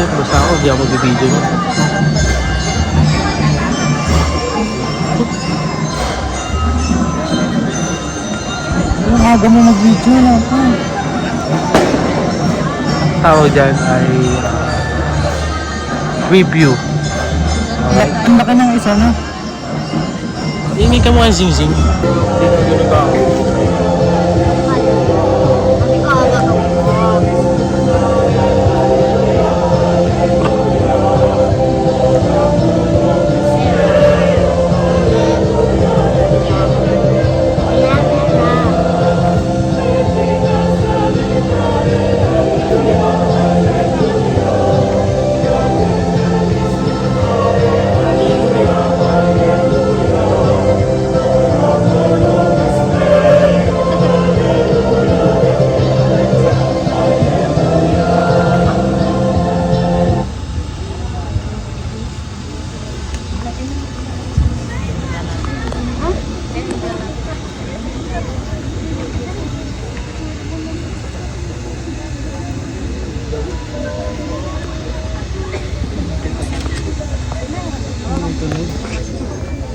dito. Basta ako, hindi ako mag-video mo. Ang aga mo mag-video na ako. Tawag dyan ay review. Okay. Ang laki ng isa na. Ingay ka mo ang sing-sing. Dito ba ako?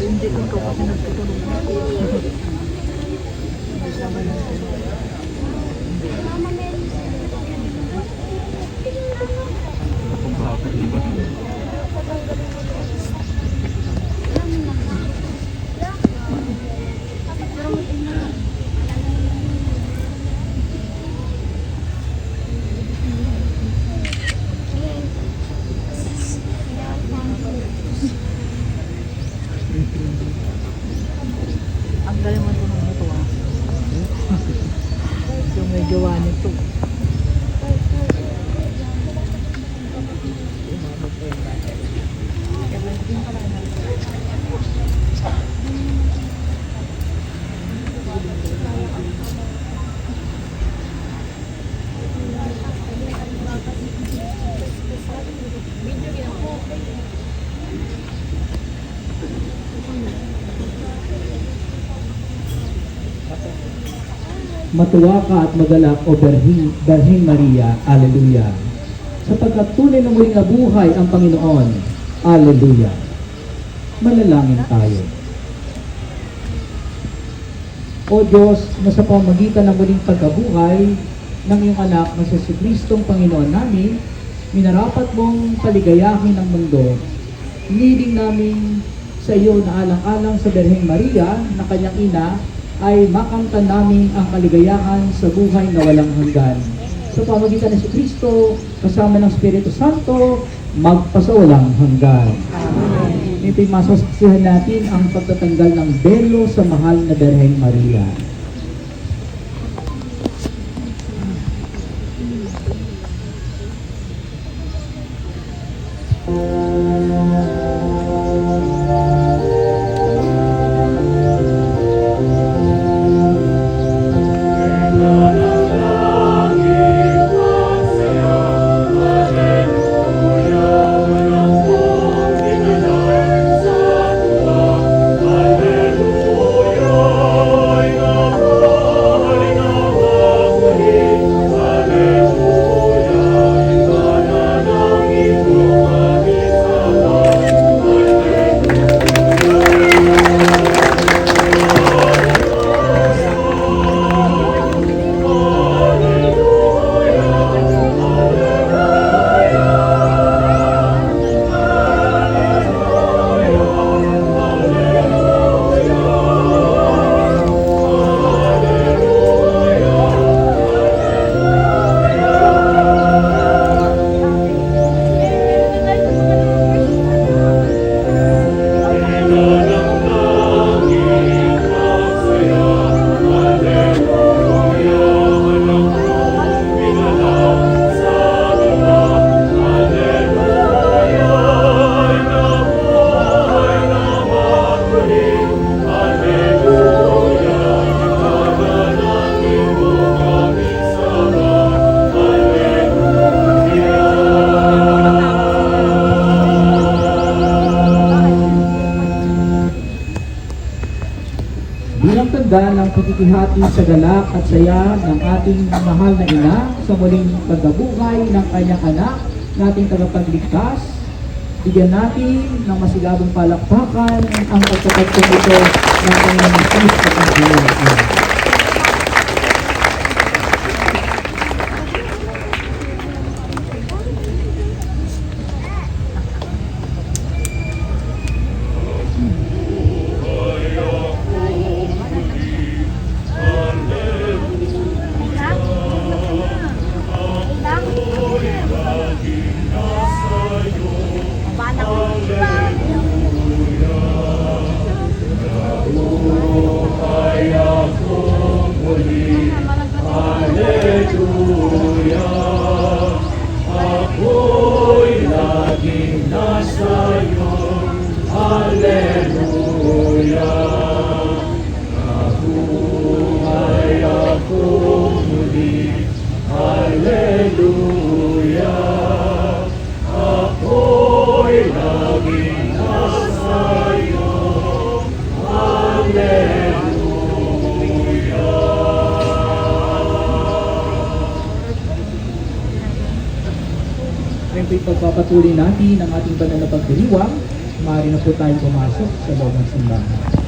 Hindi ko ito kasi nagtutulog na ako. Ang galing mo ito nito ah. Yung may gawa nito. Matuwa ka at magalak o Berhing Maria, Alleluia. Sapagkat tunay na muling nabuhay ang Panginoon, Alleluia. Manalangin tayo. O Diyos, na sa pamamagitan ng muling pagkabuhay ng iyong anak na si Kristong Panginoon namin, minarapat mong paligayahin ang mundo. Hiniling namin sa iyo na alang-alang sa Berhing Maria na kanyang ina, ay makamtan namin ang kaligayahan sa buhay na walang hanggan. Sa pamamagitan ng Kristo, kasama ng Espiritu Santo, magpasawalang hanggan. Ito'y masasaksihan natin ang pagtatanggal ng belo sa mahal na Berheng Maria. Bilang tanda ng pagkikihati sa galak at saya ng ating mahal na ina sa muling pagkabuhay ng kanyang anak nating tagapagligtas. Bigyan natin ng masigabong palakpakan ang pagkakatong ito ng Panginoon Kristo at ng Panginoon. Ngayon po'y pagpapatuloy natin ang ating banal na pagdiriwang. Maaari na po tayong pumasok sa loob ng simbahan.